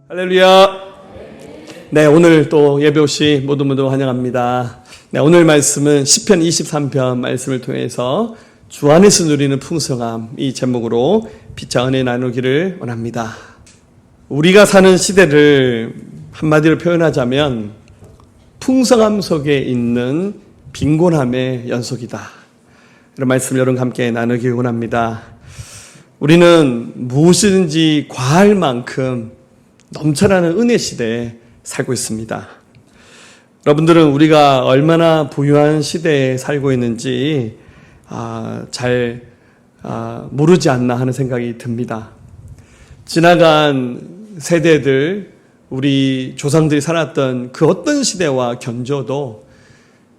할렐루야. 네, 오늘 또 예배 오시 모두 환영합니다. 네, 오늘 말씀은 시편 23편 말씀을 통해서 주 안에서 누리는 풍성함, 이 제목으로 빛과 은혜 나누기를 원합니다. 우리가 사는 시대를 한마디로 표현하자면 풍성함 속에 있는 빈곤함의 연속이다. 이런 말씀을 여러분과 함께 나누기 원합니다. 우리는 무엇이든지 과할 만큼 넘쳐나는 은혜 시대에 살고 있습니다. 여러분들은 우리가 얼마나 부유한 시대에 살고 있는지 잘 모르지 않나 하는 생각이 듭니다. 지나간 세대들, 우리 조상들이 살았던 그 어떤 시대와 견줘도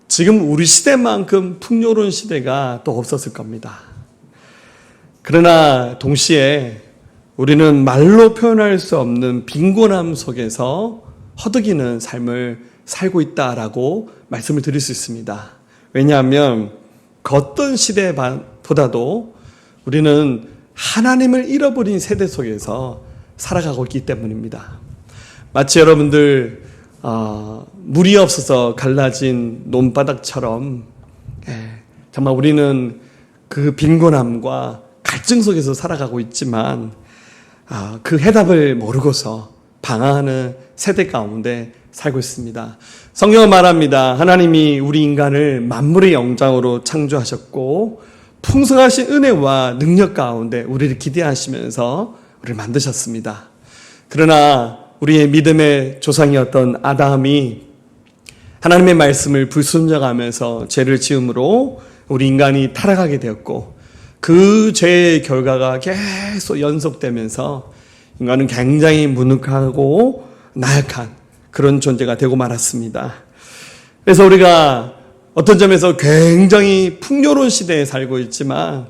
지금 우리 시대만큼 풍요로운 시대가 또 없었을 겁니다. 그러나 동시에 우리는 말로 표현할 수 없는 빈곤함 속에서 허덕이는 삶을 살고 있다라고 말씀을 드릴 수 있습니다. 왜냐하면 그 어떤 시대보다도 우리는 하나님을 잃어버린 세대 속에서 살아가고 있기 때문입니다. 마치 여러분들 물이 없어서 갈라진 논바닥처럼 정말 우리는 그 빈곤함과 갈증 속에서 살아가고 있지만 그 해답을 모르고서 방황하는 세대 가운데 살고 있습니다. 성경은 말합니다. 하나님이 우리 인간을 만물의 영장으로 창조하셨고 풍성하신 은혜와 능력 가운데 우리를 기대하시면서 우리를 만드셨습니다. 그러나 우리의 믿음의 조상이었던 아담이 하나님의 말씀을 불순종하면서 죄를 지음으로 우리 인간이 타락하게 되었고 그 죄의 결과가 계속 연속되면서 인간은 굉장히 무능하고 나약한 그런 존재가 되고 말았습니다. 그래서 우리가 어떤 점에서 굉장히 풍요로운 시대에 살고 있지만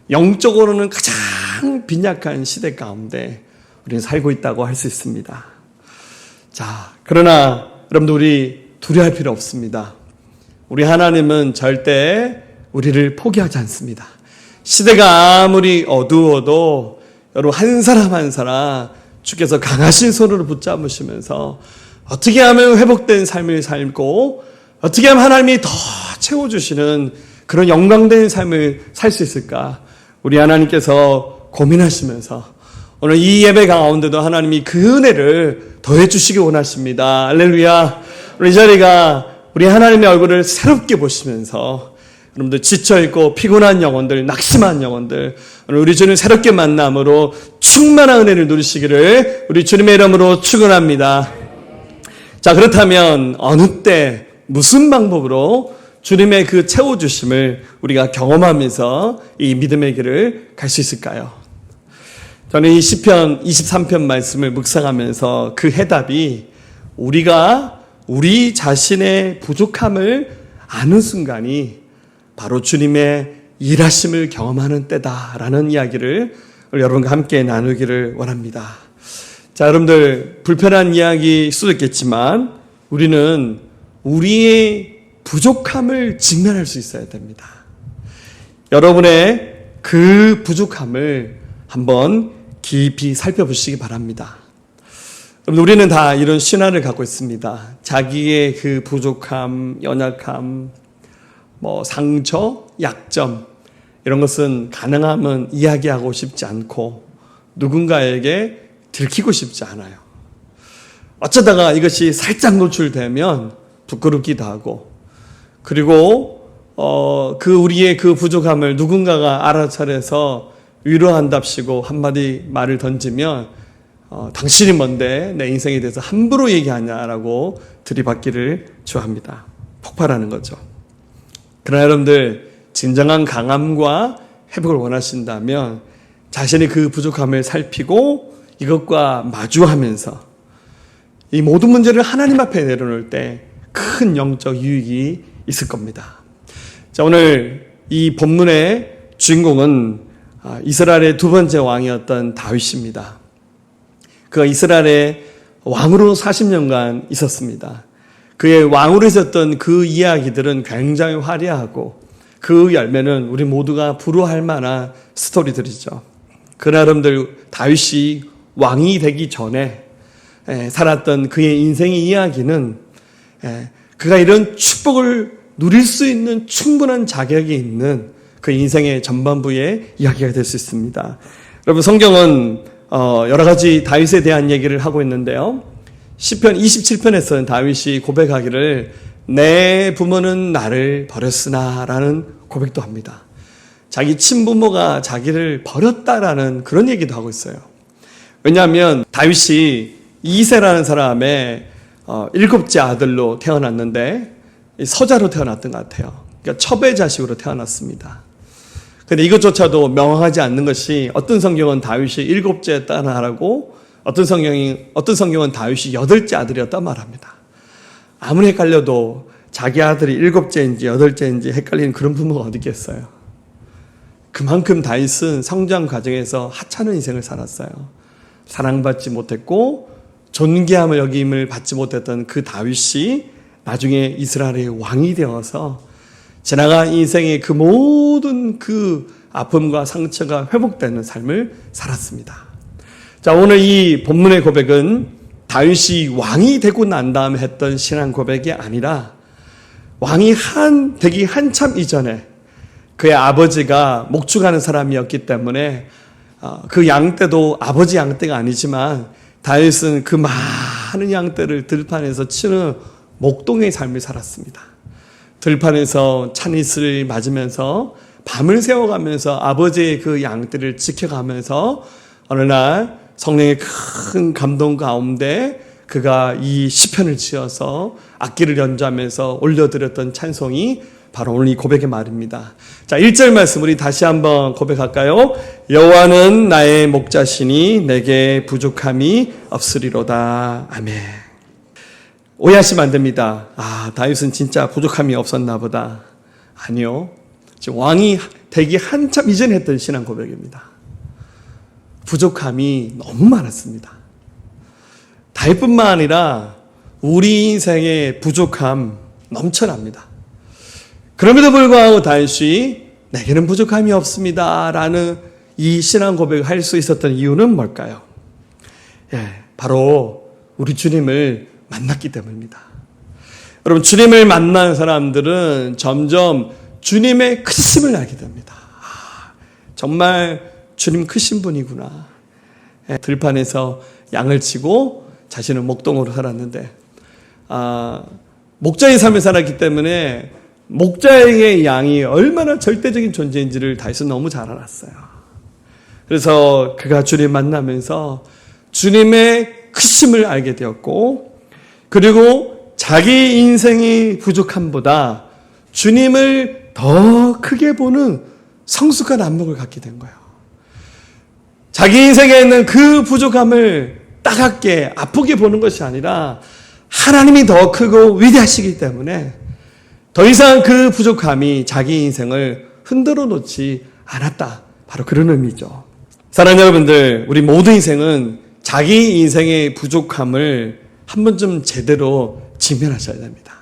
영적으로는 가장 빈약한 시대 가운데 우리는 살고 있다고 할 수 있습니다. 자, 그러나 여러분들 우리 두려워할 필요 없습니다. 우리 하나님은 절대 우리를 포기하지 않습니다. 시대가 아무리 어두워도 여러분 한 사람 한 사람 주께서 강하신 손으로 붙잡으시면서 어떻게 하면 회복된 삶을 살고 어떻게 하면 하나님이 더 채워주시는 그런 영광된 삶을 살 수 있을까? 우리 하나님께서 고민하시면서 오늘 이 예배 가운데도 하나님이 그 은혜를 더해 주시기 원하십니다. 할렐루야. 우리 이 자리가 우리 하나님의 얼굴을 새롭게 보시면서 여러분들 지쳐있고 피곤한 영혼들, 낙심한 영혼들 오늘 우리 주님 새롭게 만남으로 충만한 은혜를 누리시기를 우리 주님의 이름으로 축원합니다. 자, 그렇다면 어느 때 무슨 방법으로 주님의 그 채워주심을 우리가 경험하면서 이 믿음의 길을 갈 수 있을까요? 저는 이 시편 23편 말씀을 묵상하면서 그 해답이 우리가 우리 자신의 부족함을 아는 순간이 바로 주님의 일하심을 경험하는 때다라는 이야기를 여러분과 함께 나누기를 원합니다. 자, 여러분들 불편한 이야기일 수도 있겠지만 우리는 우리의 부족함을 직면할 수 있어야 됩니다. 여러분의 그 부족함을 한번 깊이 살펴보시기 바랍니다. 우리는 다 이런 신화를 갖고 있습니다. 자기의 그 부족함, 연약함, 상처, 약점 이런 것은 가능하면 이야기하고 싶지 않고 누군가에게 들키고 싶지 않아요. 어쩌다가 이것이 살짝 노출되면 부끄럽기도 하고 그리고 그 우리의 그 부족함을 누군가가 알아차려서 위로한답시고 한마디 말을 던지면 당신이 뭔데 내 인생에 대해서 함부로 얘기하냐라고 들이받기를 좋아합니다. 폭발하는 거죠. 그러나 여러분들 진정한 강함과 회복을 원하신다면 자신의 그 부족함을 살피고 이것과 마주하면서 이 모든 문제를 하나님 앞에 내려놓을 때 큰 영적 유익이 있을 겁니다. 자, 오늘 이 본문의 주인공은 이스라엘의 두 번째 왕이었던 다윗입니다. 그가 이스라엘의 왕으로 40년간 있었습니다. 그의 왕으로 있었던 그 이야기들은 굉장히 화려하고 그 열매는 우리 모두가 부러워할 만한 스토리들이죠. 그러나 여러분들 다윗이 왕이 되기 전에 살았던 그의 인생의 이야기는 그가 이런 축복을 누릴 수 있는 충분한 자격이 있는 그 인생의 전반부의 이야기가 될 수 있습니다. 여러분, 성경은 여러 가지 다윗에 대한 얘기를 하고 있는데요. 시편 27편에서는 다윗이 고백하기를 내 부모는 나를 버렸으나 라는 고백도 합니다. 자기 친부모가 자기를 버렸다라는 그런 얘기도 하고 있어요. 왜냐하면 다윗이 이새라는 사람의 7째 아들로 태어났는데 서자로 태어났던 것 같아요. 그러니까 첩의 자식으로 태어났습니다. 그런데 이것조차도 명확하지 않는 것이 어떤 성경은 다윗이 7째 딸하고 어떤 성경은 다윗이 8째 아들이었다 말합니다. 아무리 헷갈려도 자기 아들이 7째인지 8째인지 헷갈리는 그런 부모가 어디 있겠어요. 그만큼 다윗은 성장 과정에서 하찮은 인생을 살았어요. 사랑받지 못했고 존귀함을 여김을 받지 못했던 그 다윗이 나중에 이스라엘의 왕이 되어서 지나간 인생의 그 모든 그 아픔과 상처가 회복되는 삶을 살았습니다. 자, 오늘 이 본문의 고백은 다윗이 왕이 되고 난 다음에 했던 신앙 고백이 아니라 왕이 되기 한참 이전에 그의 아버지가 목축하는 사람이었기 때문에 그 양떼도 아버지 양떼가 아니지만 다윗은 그 많은 양떼를 들판에서 치는 목동의 삶을 살았습니다. 들판에서 찬이슬을 맞으면서 밤을 새워가면서 아버지의 그 양떼를 지켜가면서 어느 날 성령의 큰 감동 가운데 그가 이 시편을 지어서 악기를 연주하면서 올려드렸던 찬송이 바로 오늘 이 고백의 말입니다. 자, 1절 말씀 우리 다시 한번 고백할까요? 여호와는 나의 목자시니 내게 부족함이 없으리로다. 아멘. 오해하시면 안 됩니다. 다윗은 진짜 부족함이 없었나 보다. 아니요. 지금 왕이 되기 한참 이전에 했던 신앙 고백입니다. 부족함이 너무 많았습니다. 다윗뿐만 아니라 우리 인생의 부족함 넘쳐납니다. 그럼에도 불구하고 다윗이 내게는 부족함이 없습니다 라는 이 신앙 고백을 할 수 있었던 이유는 뭘까요? 바로 우리 주님을 만났기 때문입니다. 여러분, 주님을 만난 사람들은 점점 주님의 크심을 알게 됩니다. 정말 주님 크신 분이구나. 들판에서 양을 치고 자신은 목동으로 살았는데 목자의 삶을 살았기 때문에 목자에게 양이 얼마나 절대적인 존재인지를 다윗은 너무 잘 알았어요. 그래서 그가 주님 만나면서 주님의 크심을 알게 되었고, 그리고 자기 인생의 부족함보다 주님을 더 크게 보는 성숙한 안목을 갖게 된 거예요. 자기 인생에 있는 그 부족함을 따갑게 아프게 보는 것이 아니라 하나님이 더 크고 위대하시기 때문에 더 이상 그 부족함이 자기 인생을 흔들어 놓지 않았다. 바로 그런 의미죠. 사랑하는 여러분들, 우리 모든 인생은 자기 인생의 부족함을 한 번쯤 제대로 직면하셔야 됩니다.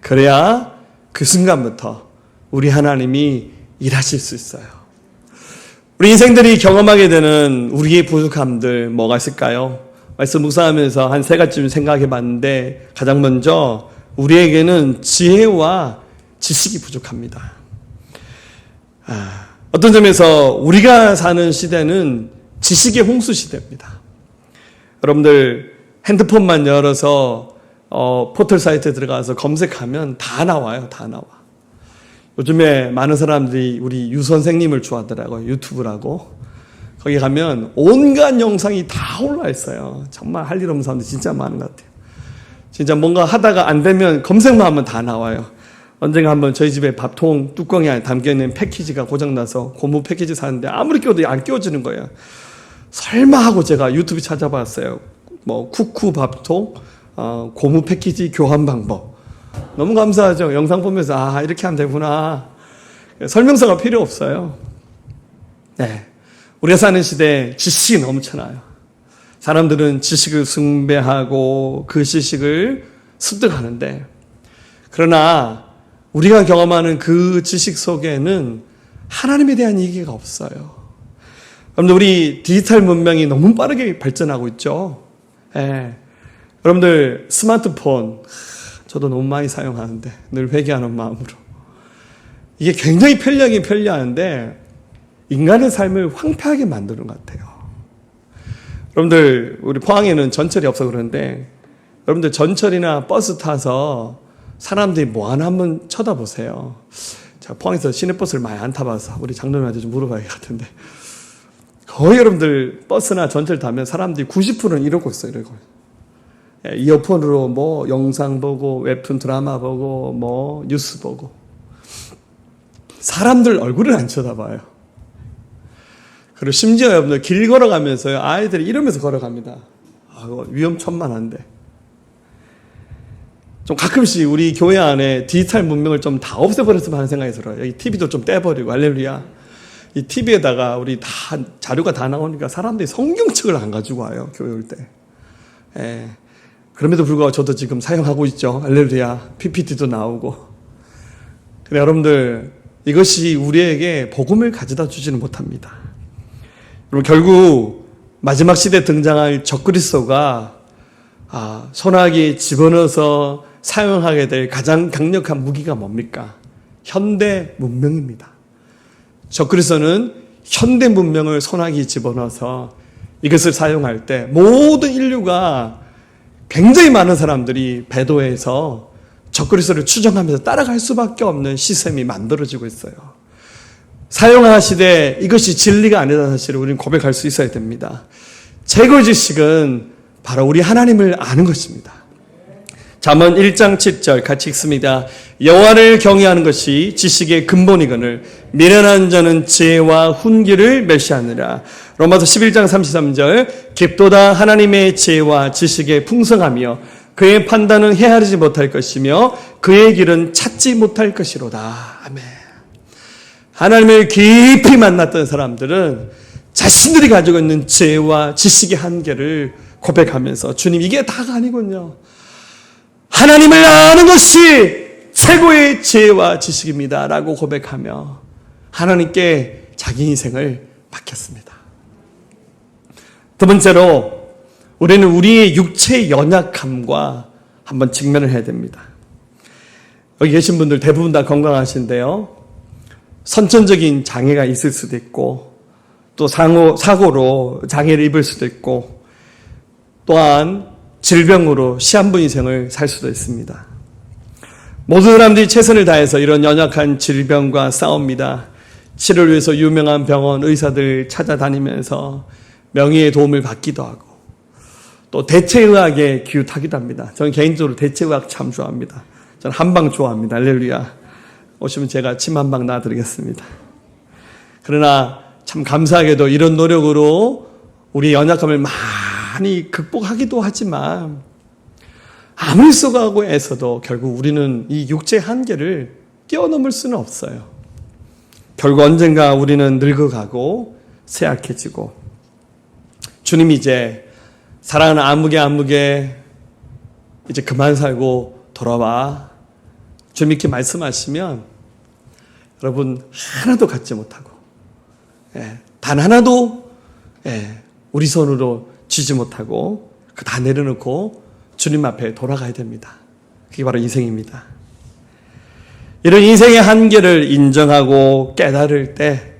그래야 그 순간부터 우리 하나님이 일하실 수 있어요. 우리 인생들이 경험하게 되는 우리의 부족함들 뭐가 있을까요? 말씀 묵상하면서 한 3가지 생각해 봤는데, 가장 먼저 우리에게는 지혜와 지식이 부족합니다. 어떤 점에서 우리가 사는 시대는 지식의 홍수 시대입니다. 여러분들 핸드폰만 열어서 포털 사이트에 들어가서 검색하면 다 나와요. 다 나와. 요즘에 많은 사람들이 우리 유 선생님을 좋아하더라고요. 유튜브라고. 거기 가면 온갖 영상이 다 올라 있어요. 정말 할 일 없는 사람들 진짜 많은 것 같아요. 진짜 뭔가 하다가 안 되면 검색만 하면 다 나와요. 언젠가 한번 저희 집에 밥통 뚜껑에 담겨있는 패키지가 고장나서 고무 패키지 사는데 아무리 끼워도 안 끼워지는 거예요. 설마 하고 제가 유튜브 찾아봤어요. 쿠쿠 밥통 고무 패키지 교환 방법. 너무 감사하죠. 영상 보면서 이렇게 하면 되구나. 설명서가 필요 없어요. 네, 우리가 사는 시대에 지식이 넘쳐나요. 사람들은 지식을 숭배하고 그 지식을 습득하는데, 그러나 우리가 경험하는 그 지식 속에는 하나님에 대한 얘기가 없어요. 여러분들, 우리 디지털 문명이 너무 빠르게 발전하고 있죠. 여러분들 스마트폰 저도 너무 많이 사용하는데 늘 회개하는 마음으로 이게 굉장히 편리하긴 편리한데 인간의 삶을 황폐하게 만드는 것 같아요. 여러분들 우리 포항에는 전철이 없어서 그런데 여러분들 전철이나 버스 타서 사람들이 뭐 하나 한번 쳐다보세요. 제가 포항에서 시내버스를 많이 안 타봐서 우리 장로님한테 좀 물어봐야겠는데 거의 여러분들 버스나 전철 타면 사람들이 90%는 이러고 있어요. 이러고. 이어폰으로 뭐 영상 보고 웹툰 드라마 보고 뭐 뉴스 보고 사람들 얼굴을 안 쳐다봐요. 그리고 심지어 여러분들 길 걸어가면서요 아이들이 이러면서 걸어갑니다. 위험천만한데 좀 가끔씩 우리 교회 안에 디지털 문명을 좀 다 없애버렸으면 하는 생각이 들어요. 여기 TV도 좀 떼버리고 할렐루야. 이 TV에다가 우리 다 자료가 다 나오니까 사람들이 성경책을 안 가지고 와요. 교회 올 때. 그럼에도 불구하고 저도 지금 사용하고 있죠. 할렐루야. PPT도 나오고. 근데 여러분들 이것이 우리에게 복음을 가져다 주지는 못합니다. 여러분 결국 마지막 시대에 등장할 적그리스도가 소나기에 집어넣어서 사용하게 될 가장 강력한 무기가 뭡니까? 현대 문명입니다. 적그리스도는 현대 문명을 소나기에 집어넣어서 이것을 사용할 때 모든 인류가 굉장히 많은 사람들이 배도해서 적그리스도를 추종하면서 따라갈 수밖에 없는 시스템이 만들어지고 있어요. 사용하시되 이것이 진리가 아니라는 사실을 우리는 고백할 수 있어야 됩니다. 최고의 지식은 바로 우리 하나님을 아는 것입니다. 잠언 1장 7절 같이 읽습니다. 여호와를 경외하는 것이 지식의 근본이거늘 미련한 자는 지혜와 훈계를 멸시하느라. 로마서 11장 33절 깊도다 하나님의 지혜와 지식의 풍성하며 그의 판단은 헤아리지 못할 것이며 그의 길은 찾지 못할 것이로다. 아멘. 하나님을 깊이 만났던 사람들은 자신들이 가지고 있는 지혜와 지식의 한계를 고백하면서 주님 이게 다가 아니군요. 하나님을 아는 것이 최고의 지혜와 지식입니다. 라고 고백하며 하나님께 자기 인생을 맡겼습니다. 두 번째로 우리는 우리의 육체의 연약함과 한번 직면을 해야 됩니다. 여기 계신 분들 대부분 다 건강하신데요. 선천적인 장애가 있을 수도 있고 또 사고로 장애를 입을 수도 있고 또한 질병으로 시한부 인생을 살 수도 있습니다. 모든 사람들이 최선을 다해서 이런 연약한 질병과 싸웁니다. 치료를 위해서 유명한 병원, 의사들 찾아다니면서 명의의 도움을 받기도 하고 또 대체의학에 기웃하기도 합니다. 저는 개인적으로 대체의학 참 좋아합니다. 저는 한방 좋아합니다. 할렐루야. 오시면 제가 침 한 방 놔드리겠습니다. 그러나 참 감사하게도 이런 노력으로 우리의 연약함을 많이 극복하기도 하지만 아무리 써가고 애써도 결국 우리는 이 육체의 한계를 뛰어넘을 수는 없어요. 결국 언젠가 우리는 늙어가고 쇠약해지고 주님이 이제 사랑하는 아무개 이제 그만 살고 돌아와 주님 이렇게 말씀하시면 여러분 하나도 갖지 못하고 단 하나도 우리 손으로 쥐지 못하고 그 다 내려놓고 주님 앞에 돌아가야 됩니다. 그게 바로 인생입니다. 이런 인생의 한계를 인정하고 깨달을 때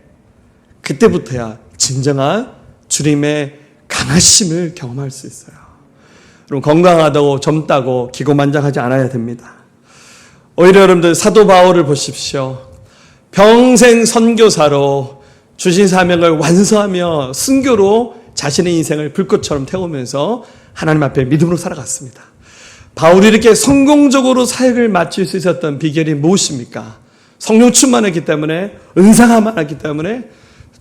그때부터야 진정한 주님의 강하심을 경험할 수 있어요. 여러분 건강하다고 젊다고 기고만장하지 않아야 됩니다. 오히려 여러분들 사도 바울을 보십시오. 평생 선교사로 주신 사명을 완수하며 순교로 자신의 인생을 불꽃처럼 태우면서 하나님 앞에 믿음으로 살아갔습니다. 바울이 이렇게 성공적으로 사역을 마칠 수 있었던 비결이 무엇입니까? 성령 충만했기 때문에, 은사가 많았기 때문에,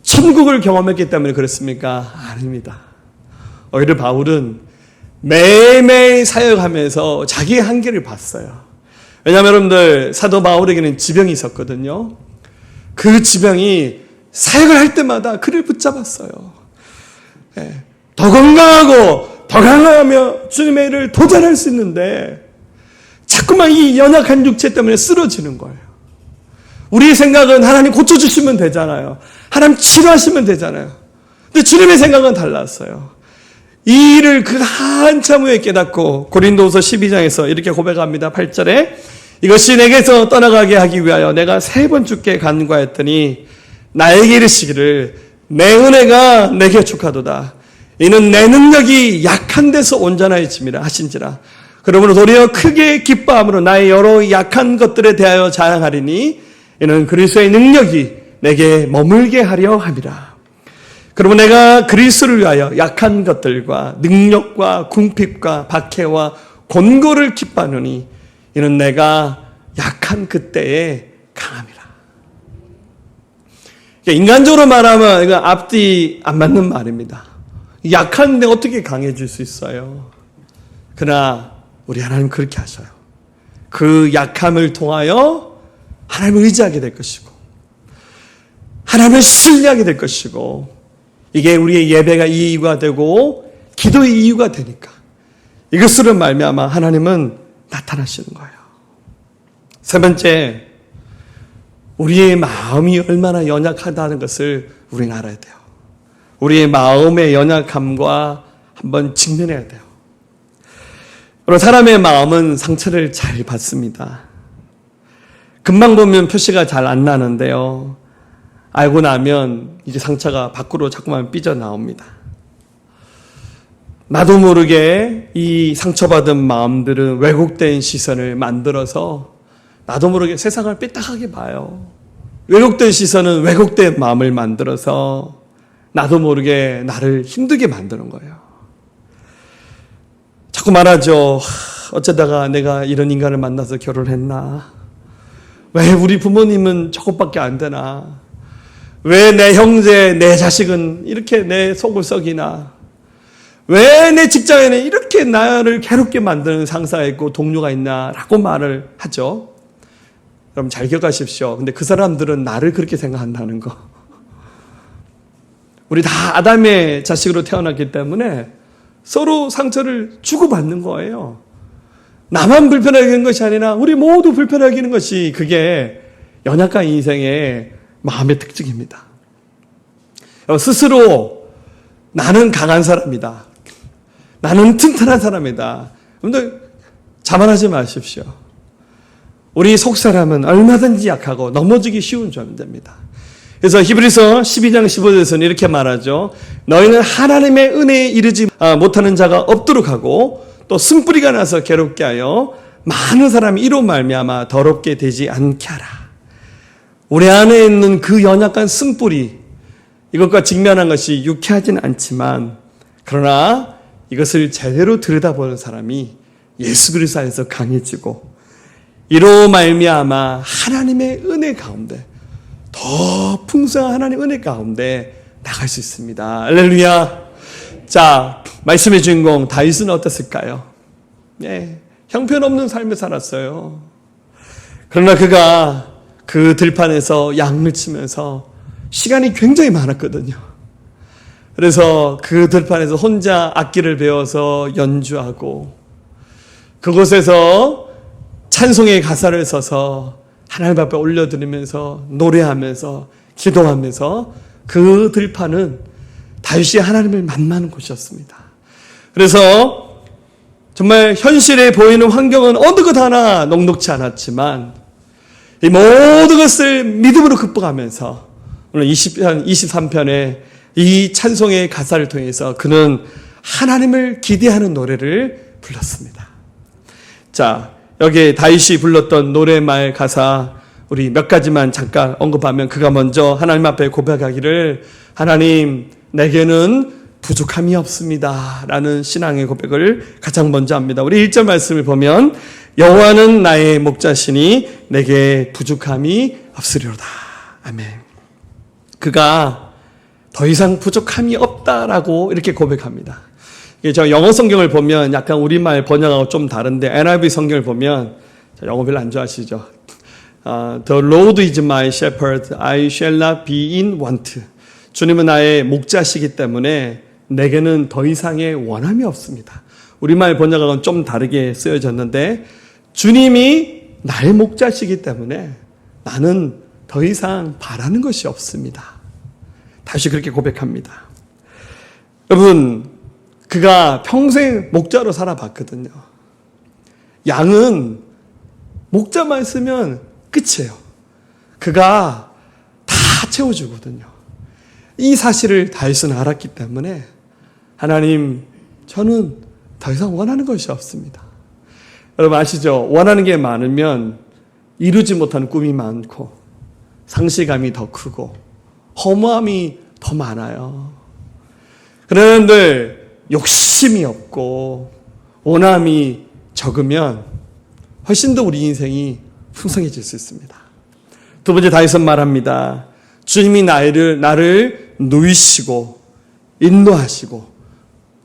천국을 경험했기 때문에 그렇습니까? 아닙니다. 오히려 바울은 매일매일 사역하면서 자기의 한계를 봤어요. 왜냐하면 여러분들 사도 바울에게는 지병이 있었거든요. 그 지병이 사역을 할 때마다 그를 붙잡았어요. 더 건강하고 더 강하며 주님의 일을 더 잘할 수 있는데 자꾸만 이 연약한 육체 때문에 쓰러지는 거예요. 우리의 생각은 하나님 고쳐주시면 되잖아요. 하나님 치료하시면 되잖아요. 근데 주님의 생각은 달랐어요. 이 일을 그 한참 후에 깨닫고 고린도후서 12장에서 이렇게 고백합니다. 8절에 이것이 내게서 떠나가게 하기 위하여 내가 3번 주께 간구하였더니 나에게 이르시기를 내 은혜가 내게 족하도다. 이는 내 능력이 약한 데서 온전하여짐이라 하신지라. 그러므로 도리어 크게 기뻐함으로 나의 여러 약한 것들에 대하여 자랑하리니 이는 그리스도의 능력이 내게 머물게 하려 함이라. 그러면 내가 그리스도를 위하여 약한 것들과 능력과 궁핍과 박해와 곤고를 기뻐하노니 이는 내가 약한 그때에 강함이라. 인간적으로 말하면 이건 앞뒤 안 맞는 말입니다. 약한데 어떻게 강해질 수 있어요? 그러나 우리 하나님 그렇게 하셔요. 그 약함을 통하여 하나님을 의지하게 될 것이고 하나님을 신뢰하게 될 것이고 이게 우리의 예배가 이유가 되고 기도의 이유가 되니까 이것으로 말미암아 하나님은 나타나시는 거예요. 세 번째, 우리의 마음이 얼마나 연약하다는 것을 우리는 알아야 돼요. 우리의 마음의 연약함과 한번 직면해야 돼요. 여러분, 사람의 마음은 상처를 잘 받습니다. 금방 보면 표시가 잘 안 나는데요. 알고 나면 이제 상처가 밖으로 자꾸만 삐져나옵니다. 나도 모르게 이 상처받은 마음들은 왜곡된 시선을 만들어서 나도 모르게 세상을 삐딱하게 봐요. 왜곡된 시선은 왜곡된 마음을 만들어서 나도 모르게 나를 힘들게 만드는 거예요. 자꾸 말하죠. 어쩌다가 내가 이런 인간을 만나서 결혼했나? 왜 우리 부모님은 저것밖에 안 되나? 왜 내 형제, 내 자식은 이렇게 내 속을 썩이나? 왜 내 직장에는 이렇게 나를 괴롭게 만드는 상사가 있고 동료가 있나? 라고 말을 하죠. 여러분 잘 기억하십시오. 근데 그 사람들은 나를 그렇게 생각한다는 거. 우리 다 아담의 자식으로 태어났기 때문에 서로 상처를 주고받는 거예요. 나만 불편하게 하는 것이 아니라 우리 모두 불편하게 하는 것이 그게 연약한 인생의 마음의 특징입니다. 스스로 나는 강한 사람이다. 나는 튼튼한 사람이다. 여러분들 자만하지 마십시오. 우리 속사람은 얼마든지 약하고 넘어지기 쉬운 존재입니다. 그래서 히브리서 12장 15절에서는 이렇게 말하죠. 너희는 하나님의 은혜에 이르지 못하는 자가 없도록 하고 또 쓴뿌리가 나서 괴롭게 하여 많은 사람이 이로 말미암아 더럽게 되지 않게 하라. 우리 안에 있는 그 연약한 쓴뿌리, 이것과 직면한 것이 유쾌하지는 않지만 그러나 이것을 제대로 들여다보는 사람이 예수 그리스도 안에서 강해지고 이로 말미암아 하나님의 은혜 가운데 더 풍성한 하나님의 은혜 가운데 나갈 수 있습니다. 할렐루야. 자, 말씀의 주인공 다윗은 어땠을까요? 네, 형편없는 삶을 살았어요. 그러나 그가 그 들판에서 양을 치면서 시간이 굉장히 많았거든요. 그래서 그 들판에서 혼자 악기를 배워서 연주하고 그곳에서 찬송의 가사를 써서 하나님 앞에 올려드리면서 노래하면서 기도하면서 그 들판은 다윗이 하나님을 만나는 곳이었습니다. 그래서 정말 현실에 보이는 환경은 어느 것 하나 녹록지 않았지만 이 모든 것을 믿음으로 극복하면서 오늘 23편의 이 찬송의 가사를 통해서 그는 하나님을 기대하는 노래를 불렀습니다. 자, 여기 다윗이 불렀던 노래말 가사 우리 몇 가지만 잠깐 언급하면 그가 먼저 하나님 앞에 고백하기를 하나님 내게는 부족함이 없습니다 라는 신앙의 고백을 가장 먼저 합니다. 우리 1절 말씀을 보면 여호와는 나의 목자시니 내게 부족함이 없으리로다. 아멘. 그가 더 이상 부족함이 없다라고 이렇게 고백합니다. 저 영어 성경을 보면 약간 우리말 번역하고 좀 다른데 NIV 성경을 보면 영어 별로 안 좋아하시죠? The Lord is my shepherd, I shall not be in want. 주님은 나의 목자시기 때문에 내게는 더 이상의 원함이 없습니다. 우리말 번역하고는 좀 다르게 쓰여졌는데 주님이 나의 목자시기 때문에 나는 더 이상 바라는 것이 없습니다. 다시 그렇게 고백합니다. 여러분, 그가 평생 목자로 살아봤거든요. 양은 목자만 있으면 끝이에요. 그가 다 채워주거든요. 이 사실을 다윗은 알았기 때문에 하나님, 저는 더 이상 원하는 것이 없습니다. 여러분 아시죠? 원하는 게 많으면 이루지 못하는 꿈이 많고 상실감이 더 크고 허무함이 더 많아요. 그런데 욕심이 없고 원함이 적으면 훨씬 더 우리 인생이 풍성해질 수 있습니다. 두 번째, 다윗은 말합니다. 주님이 나를 누이시고 인도하시고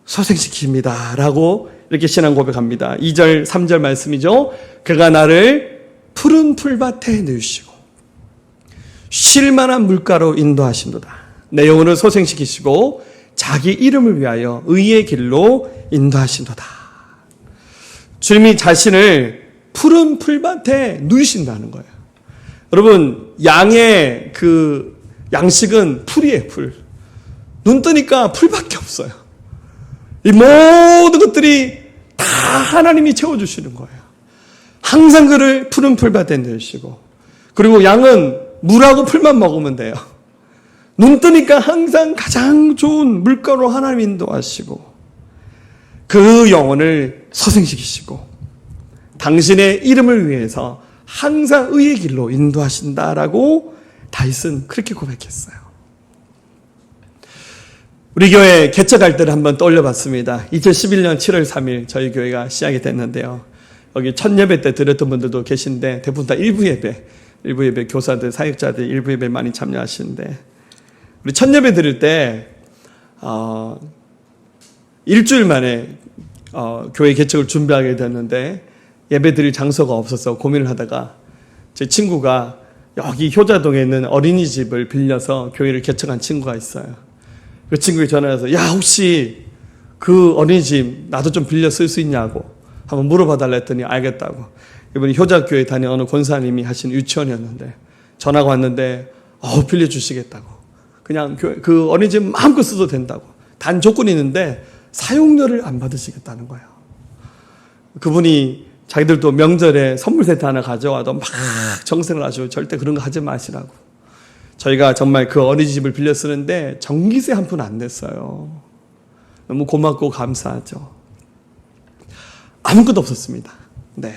소생시킵니다 라고 이렇게 신앙 고백합니다. 2절 3절 말씀이죠. 그가 나를 푸른 풀밭에 누이시고 쉴 만한 물가로 인도하신도다. 내 영혼을 소생시키시고 자기 이름을 위하여 의의 길로 인도하신도다. 주님이 자신을 푸른 풀밭에 누이신다는 거예요. 여러분, 양의 그 양식은 풀이에요, 풀. 눈 뜨니까 풀밖에 없어요. 이 모든 것들이 다 하나님이 채워주시는 거예요. 항상 그를 푸른 풀밭에 누이시고, 그리고 양은 물하고 풀만 먹으면 돼요. 눈 뜨니까 항상 가장 좋은 물가로 하나님 인도하시고, 그 영혼을 소생시키시고, 당신의 이름을 위해서 항상 의의 길로 인도하신다라고 다윗은 그렇게 고백했어요. 우리 교회 개척할 때를 한번 떠올려봤습니다. 2011년 7월 3일 저희 교회가 시작이 됐는데요. 여기 첫 예배 때 드렸던 분들도 계신데 대부분 다 일부 예배 교사들, 사역자들 일부 예배 많이 참여하시는데, 우리 첫 예배 드릴 때 일주일 만에 교회 개척을 준비하게 됐는데 예배 드릴 장소가 없어서 고민을 하다가 제 친구가 여기 효자동에 있는 어린이집을 빌려서 교회를 개척한 친구가 있어요. 그 친구에 전화해서 야, 혹시 그 어린이집 나도 좀 빌려 쓸 수 있냐고 한번 물어봐 달라 했더니 알겠다고. 이분이 효자교회 다니는 어느 권사님이 하신 유치원이었는데 전화가 왔는데 빌려주시겠다고. 그냥 그 어린이집 마음껏 써도 된다고. 단 조건이 있는데 사용료를 안 받으시겠다는 거예요. 그분이 자기들도 명절에 선물 세트 하나 가져와도 막 정색을 하시고 절대 그런 거 하지 마시라고. 저희가 정말 그 어린이집을 빌려 쓰는데 전기세 한 푼 안 냈어요. 너무 고맙고 감사하죠. 아무것도 없었습니다. 네,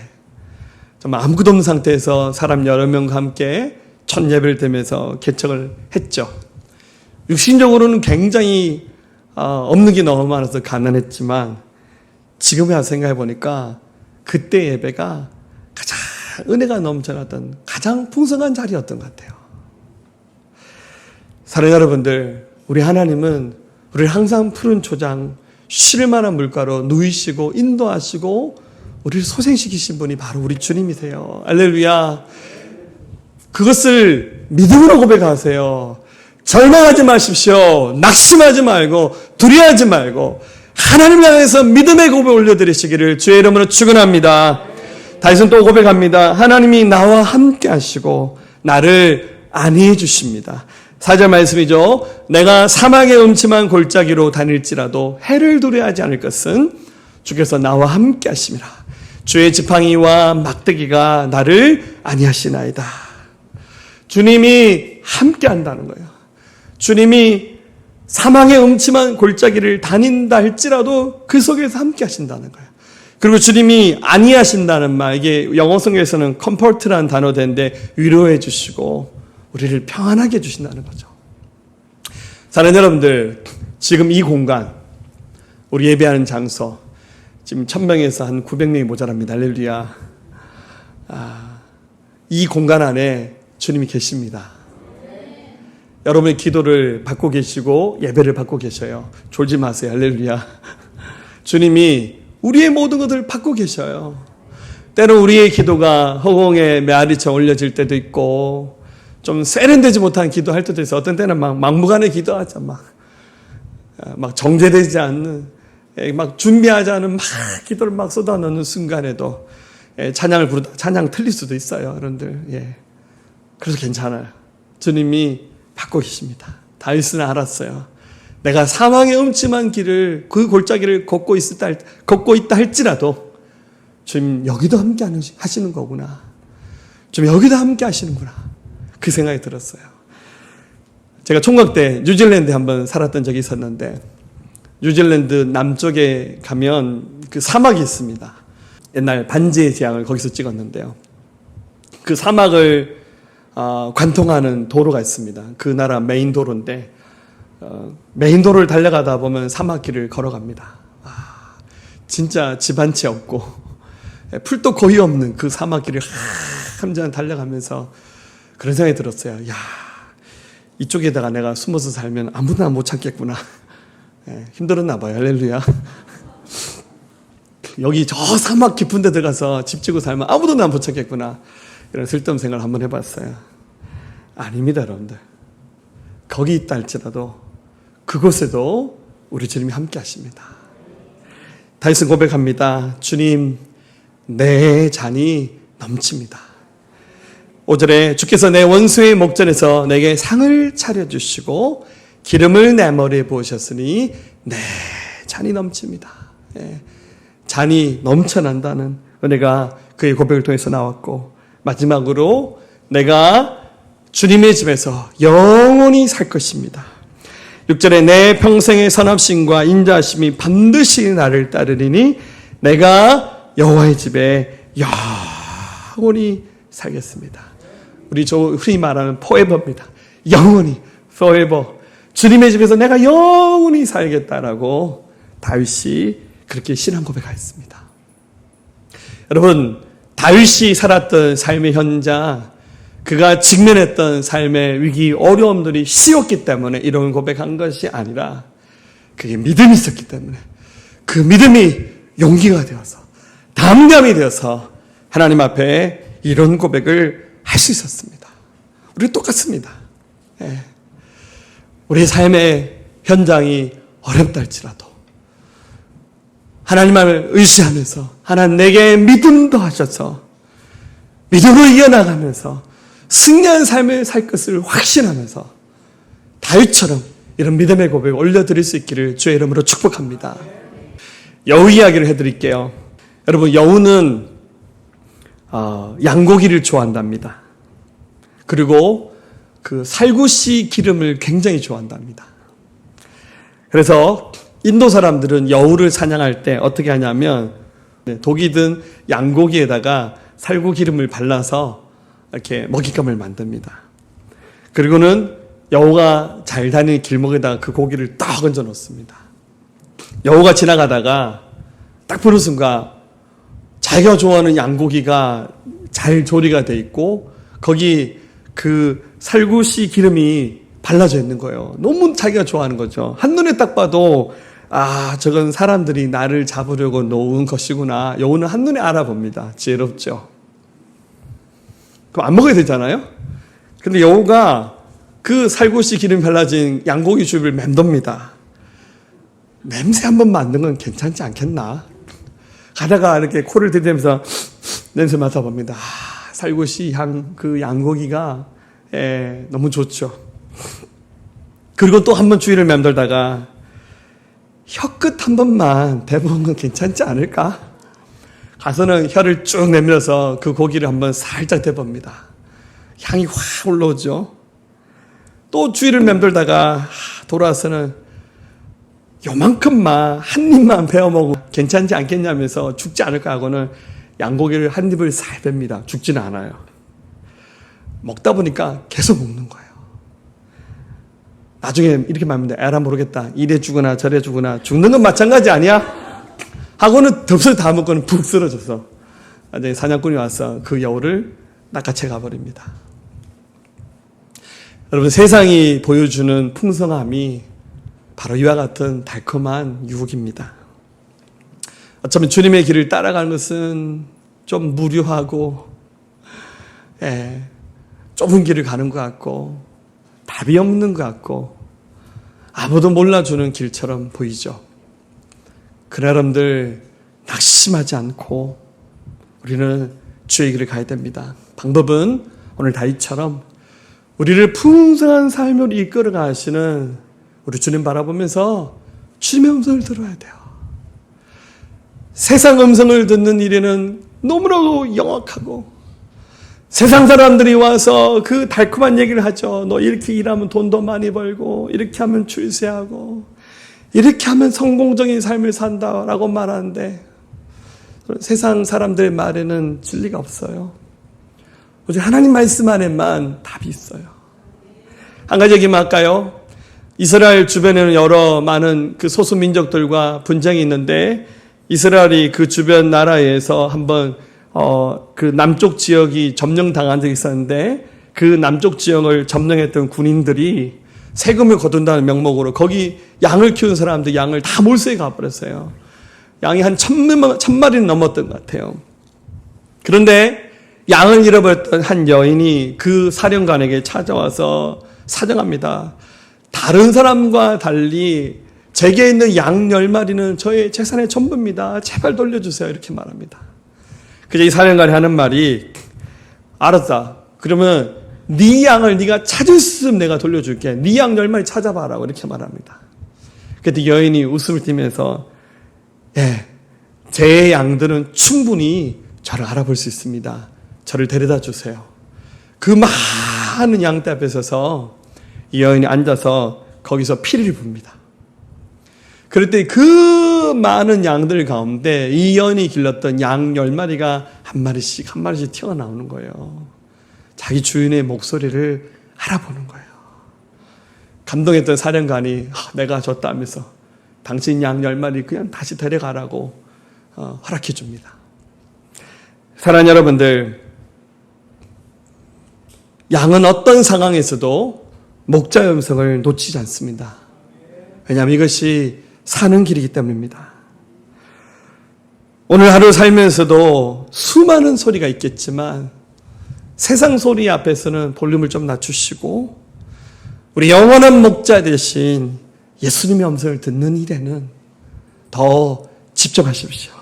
정말 아무것도 없는 상태에서 사람 여러 명과 함께 첫 예배를 드리면서 개척을 했죠. 육신적으로는 굉장히 없는 게 너무 많아서 가난했지만 지금에 와서 생각해 보니까 그때 예배가 가장 은혜가 넘쳐났던 가장 풍성한 자리였던 것 같아요. 사랑하는 여러분들, 우리 하나님은 우리를 항상 푸른 초장, 쉴 만한 물가로 누이시고 인도하시고 우리를 소생시키신 분이 바로 우리 주님이세요. 할렐루야. 그것을 믿음으로 고백하세요. 절망하지 마십시오. 낙심하지 말고 두려워하지 말고 하나님을 향해서 믿음의 고백 올려드리시기를 주의 이름으로 축원합니다. 다윗은 또 고백합니다. 하나님이 나와 함께 하시고 나를 안위해 주십니다. 4절 말씀이죠. 내가 사막의 음침한 골짜기로 다닐지라도 해를 두려워하지 않을 것은 주께서 나와 함께 하심이라. 주의 지팡이와 막대기가 나를 안위하시나이다. 주님이 함께 한다는 거예요. 주님이 사망의 음침한 골짜기를 다닌다 할지라도 그 속에서 함께 하신다는 거예요. 그리고 주님이 안위하신다는 말, 이게 영어 성경에서는 comfort라는 단어인데 위로해 주시고 우리를 평안하게 해주신다는 거죠. 사랑하는 여러분들, 지금 이 공간, 우리 예배하는 장소, 지금 1000명에서 한 900명이 모자랍니다. 할렐루야. 이 공간 안에 주님이 계십니다. 여러분의 기도를 받고 계시고 예배를 받고 계셔요. 졸지 마세요. 할렐루야. 주님이 우리의 모든 것을 받고 계셔요. 때로 우리의 기도가 허공에 메아리처럼 올려질 때도 있고 좀 세련되지 못한 기도할 때도 있어요. 어떤 때는 막 막무가내 기도하자, 막 정제되지 않는, 막 준비하지 않은 막 기도를 막 쏟아넣는 순간에도 찬양을 부르다 찬양 틀릴 수도 있어요, 여러분들. 예. 그래서 괜찮아요. 주님이 받고 계십니다. 다윗은 알았어요. 내가 사망의 음침한 길을, 그 골짜기를 걷고 있다 할지라도 주님 여기도 함께 하시는 거구나. 좀 여기도 함께 하시는구나. 그 생각이 들었어요. 제가 총각 때 뉴질랜드에 한번 살았던 적이 있었는데, 뉴질랜드 남쪽에 가면 그 사막이 있습니다. 옛날 반지의 제왕을 거기서 찍었는데요. 그 사막을 관통하는 도로가 있습니다. 그 나라 메인 도로인데, 메인 도로를 달려가다 보면 사막길을 걸어갑니다. 진짜 집 한 채 없고 풀도 거의 없는 그 사막길을 한참 달려가면서 그런 생각이 들었어요. 야, 이쪽에다가 내가 숨어서 살면 아무나 못 찾겠구나. 힘들었나 봐요. 할렐루야. 여기 저 사막 깊은 데 들어가서 집 지고 살면 아무도 나 못 찾겠구나. 이런 쓸데없는 생각을 한번 해봤어요. 아닙니다, 여러분들. 거기 있다 할지라도 그곳에도 우리 주님이 함께 하십니다. 다윗은 고백합니다. 주님, 내 잔이 넘칩니다. 5절에 주께서 내 원수의 목전에서 내게 상을 차려주시고 기름을 내 머리에 부으셨으니 내 잔이 넘칩니다. 잔이 넘쳐난다는 은혜가 그의 고백을 통해서 나왔고, 마지막으로 내가 주님의 집에서 영원히 살 것입니다. 6절에 내 평생의 선합심과 인자하심이 반드시 나를 따르리니 내가 여호와의 집에 영원히 살겠습니다. 우리 흔히 말하는 forever입니다. 영원히, forever. 주님의 집에서 내가 영원히 살겠다라고 다윗이 그렇게 신앙 고백하였습니다. 여러분, 다윗이 살았던 삶의 현장, 그가 직면했던 삶의 위기, 어려움들이 쉬웠기 때문에 이런 고백한 것이 아니라 그게 믿음이 있었기 때문에 그 믿음이 용기가 되어서 담담이 되어서 하나님 앞에 이런 고백을 할 수 있었습니다. 우리 똑같습니다. 우리 삶의 현장이 어렵다 할지라도 하나님을 의지하면서 하나님 내게 믿음 더하셔서 믿음으로 이겨나가면서 승리한 삶을 살 것을 확신하면서 다윗처럼 이런 믿음의 고백을 올려드릴 수 있기를 주의 이름으로 축복합니다. 여우 이야기를 해드릴게요. 여러분, 여우는 양고기를 좋아한답니다. 그리고 그 살구씨 기름을 굉장히 좋아한답니다. 그래서 인도 사람들은 여우를 사냥할 때 어떻게 하냐면 독이 든 양고기에다가 살구 기름을 발라서 이렇게 먹잇감을 만듭니다. 그리고는 여우가 잘 다니는 길목에다가 그 고기를 딱 얹어 놓습니다. 여우가 지나가다가 딱 보는 순간 자기가 좋아하는 양고기가 잘 조리가 돼 있고 거기 그 살구씨 기름이 발라져 있는 거예요. 너무 자기가 좋아하는 거죠. 한눈에 딱 봐도 저건 사람들이 나를 잡으려고 놓은 것이구나. 여우는 한눈에 알아봅니다. 지혜롭죠. 그럼 안 먹어야 되잖아요. 근데 여우가 그 살구씨 기름 발라진 양고기 줍을 맴돕니다. 냄새 한번 맡는 건 괜찮지 않겠나? 가다가 이렇게 코를 들이대면서 냄새 맡아봅니다. 살구씨 향, 그 양고기가 너무 좋죠. 그리고 또 한 번 주위를 맴돌다가 혀끝 한 번만 대보는 건 괜찮지 않을까? 가서는 혀를 쭉 내밀어서 그 고기를 한번 살짝 대봅니다. 향이 확 올라오죠. 또 주위를 맴돌다가 돌아와서는 요만큼만 한 입만 베어 먹으면 괜찮지 않겠냐면서 죽지 않을까 하고는 양고기를 한 입을 살 뺍니다. 죽지는 않아요. 먹다 보니까 계속 먹는 거예요. 나중에 이렇게 말합니다. 에라 모르겠다. 이래 주거나 저래 주거나 죽는 건 마찬가지 아니야? 하고는 덥석 다 먹고는 푹 쓰러져서 나중에 사냥꾼이 와서 그 여우를 낚아채 가버립니다. 여러분, 세상이 보여주는 풍성함이 바로 이와 같은 달콤한 유혹입니다. 어쩌면 주님의 길을 따라가는 것은 좀 무료하고 좁은 길을 가는 것 같고 답이 없는 것 같고 아무도 몰라주는 길처럼 보이죠. 그러나 여러분들, 낙심하지 않고 우리는 주의 길을 가야 됩니다. 방법은 오늘 다윗처럼 우리를 풍성한 삶으로 이끌어 가시는 우리 주님 바라보면서 주님의 음성을 들어야 돼요. 세상 음성을 듣는 일에는 너무나도 영악하고, 세상 사람들이 와서 그 달콤한 얘기를 하죠. 너 이렇게 일하면 돈도 많이 벌고, 이렇게 하면 출세하고, 이렇게 하면 성공적인 삶을 산다라고 말하는데, 세상 사람들의 말에는 진리가 없어요. 오직 하나님 말씀 안에만 답이 있어요. 한 가지 얘기만 할까요? 이스라엘 주변에는 여러 많은 그 소수 민족들과 분쟁이 있는데, 이스라엘이 그 주변 나라에서 한번 그 남쪽 지역이 점령당한 적이 있었는데, 그 남쪽 지역을 점령했던 군인들이 세금을 거둔다는 명목으로 거기 양을 키우는 사람들 양을 다 몰수해 가버렸어요. 양이 한 1,000마리는 넘었던 것 같아요. 그런데 양을 잃어버렸던 한 여인이 그 사령관에게 찾아와서 사정합니다. 다른 사람과 달리 제게 있는 양 10마리는 저의 재산의 전부입니다. 제발 돌려주세요. 이렇게 말합니다. 그래서 이 사령관이 하는 말이, 알았다. 그러면 네 양을 네가 찾을 수 있으면 내가 돌려줄게. 네 양 10마리 찾아봐라고 이렇게 말합니다. 그때 여인이 웃음을 띠면서, 예, 제 양들은 충분히 저를 알아볼 수 있습니다. 저를 데려다 주세요. 그 많은 양떼 앞에 서서 이 여인이 앉아서 거기서 피리를 붑니다. 그럴 때 그 많은 양들 가운데 이 여인이 길렀던 양 10마리가 한 마리씩 튀어나오는 거예요. 자기 주인의 목소리를 알아보는 거예요. 감동했던 사령관이 내가 졌다 하면서 당신 양 10마리 그냥 다시 데려가라고 허락해 줍니다. 사랑하는 여러분들, 양은 어떤 상황에서도 목자의 음성을 놓치지 않습니다. 왜냐하면 이것이 사는 길이기 때문입니다. 오늘 하루 살면서도 수많은 소리가 있겠지만 세상 소리 앞에서는 볼륨을 좀 낮추시고 우리 영원한 목자 대신 예수님의 음성을 듣는 일에는 더 집중하십시오.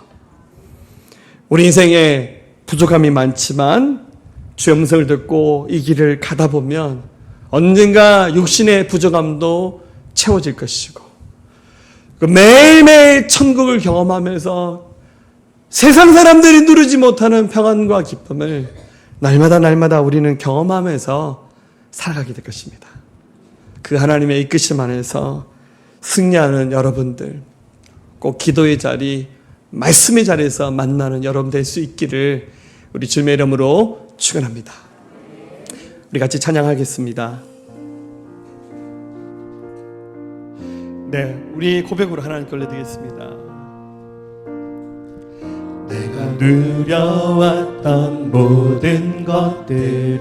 우리 인생에 부족함이 많지만 주의 음성을 듣고 이 길을 가다 보면 언젠가 육신의 부족함도 채워질 것이고, 매일매일 천국을 경험하면서 세상 사람들이 누리지 못하는 평안과 기쁨을 날마다 우리는 경험하면서 살아가게 될 것입니다. 그 하나님의 이끄심 안에서 승리하는 여러분들, 꼭 기도의 자리, 말씀의 자리에서 만나는 여러분 될 수 있기를 우리 주님의 이름으로 축원합니다. 우리 같이 찬양하겠습니다. 네, 우리 고백으로 하나님께 올려드리겠습니다. 내가 누려왔던 모든 것들이,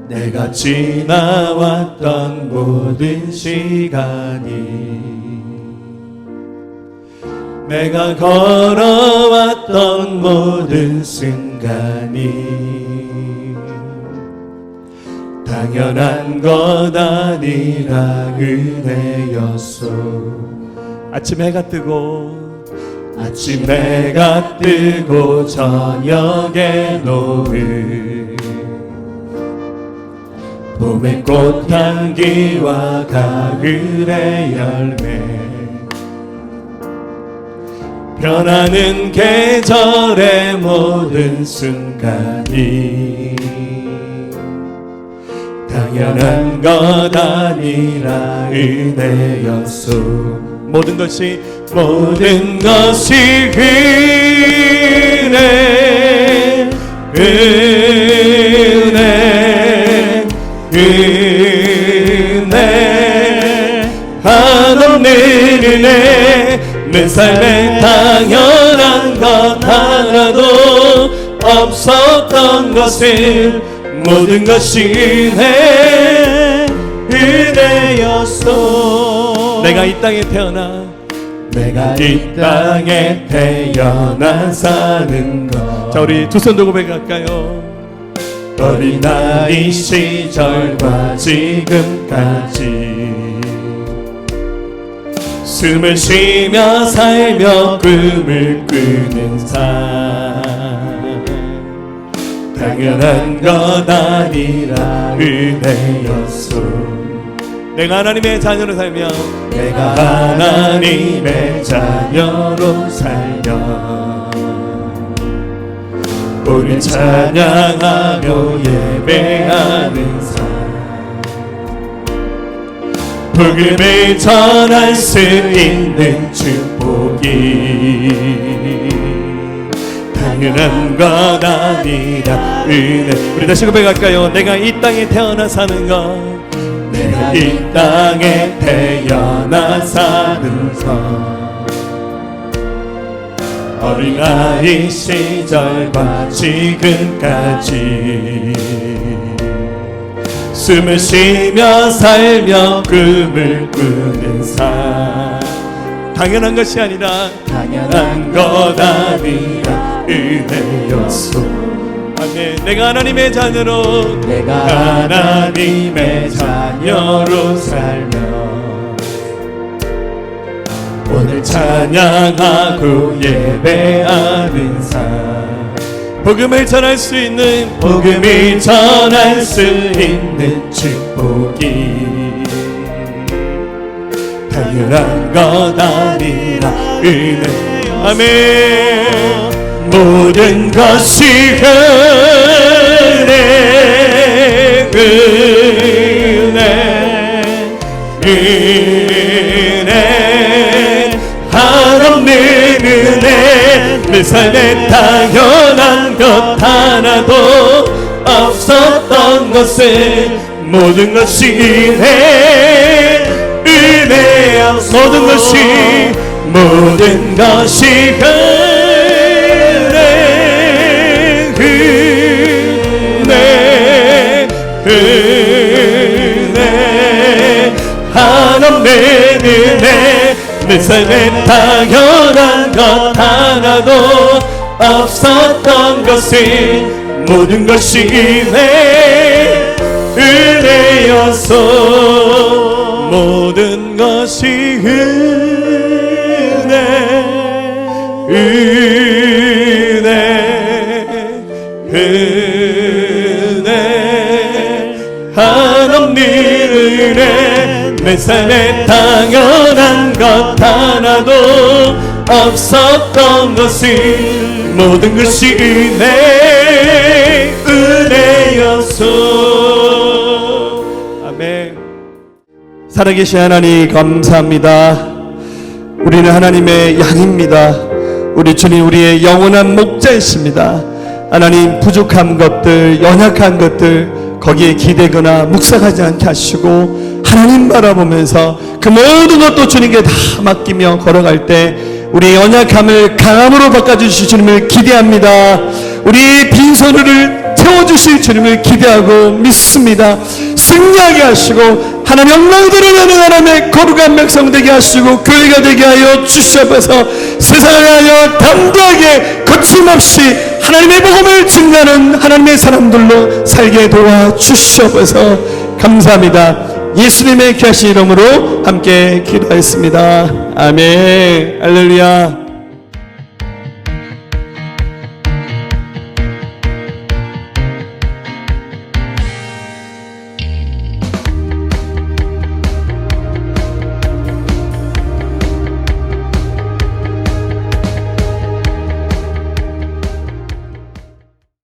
내가 지나왔던 모든 시간이, 내가 걸어왔던 모든 순간이 당연한 것 아니라 은혜였소. 아침 해가 뜨고 아침 해가 뜨고 저녁에 노을, 봄의 꽃향기와 가을의 열매, 변하는 계절의 모든 순간이 당연한 것 아니라 은혜였소. 모든 것이 은혜, 은혜, 은혜, 한없는 은혜. 내 삶에 당연한 것 하나도 없었던 것을 모든 것이 은혜였소. 내가 이 땅에 태어나 이 땅에 태어나 사는 것. 자, 우리 두 손 들고 고백할까요? 어린아이 시절과 지금까지 숨을 쉬며 살며 꿈을 꾸는 삶, 당연한 것 아니라 은혜였소. 내가 하나님의 자녀로 살며 내가 하나님의 자녀로 살며 우리 찬양하며 예배하는 삶 복음을 전할 수 있는 축복이 당연한 것 아니라 은혜. 우리 다시 고백할까요? 내가 이 땅에 태어나 사는 것 내가 이 땅에 태어나 사는 것 어린아이 시절과 지금까지 숨을 쉬며 살며 꿈을 꾸는 삶 당연한 것이 아니라 당연한 것 아니라 은혜였소. 아멘. 내가 하나님의 자녀로 내가 하나님의 자녀로 살며 오늘 찬양하고 예배하는 삶 복음을 전할 수 있는 복음을 전할 수 있는 축복이 당연한 것 아니라 은혜. 아멘. 모든 것이 은혜 은혜 한없는 은혜 내 삶에 당연한 것 하나도 없었던 것을 모든 것이 은혜야 모든 것이 은혜 한없는 은혜 내 삶에 당연한 것 하나도 없었던 것을 모든 것이 은혜였소. 모든 것이 은혜 한없는 은혜 내 삶에 당연한 것 하나도 없었던 것을 모든 것이 은혜였소. 아멘. 살아계신 하나님 감사합니다. 우리는 하나님의 양입니다. 우리 주님 우리의 영원한 목자이십니다. 하나님 부족한 것들 연약한 것들 거기에 기대거나 묵상하지 않게 하시고 하나님 바라보면서 그 모든 것도 주님께 다 맡기며 걸어갈 때 우리의 연약함을 강함으로 바꿔주실 주님을 기대합니다. 우리의 빈손을 채워주실 주님을 기대하고 믿습니다. 승리하게 하시고 하나님 영광 드러나는 하나님의 거룩한 백성 되게 하시고 교회가 되게 하여 주시옵소서. 세상을 위하여 담대하게 거침없이 하나님의 복음을 증거하는 하나님의 사람들로 살게 도와주시옵소서. 감사합니다. 예수님의 귀하신 이름으로 함께 기도하였습니다. 아멘. 할렐루야.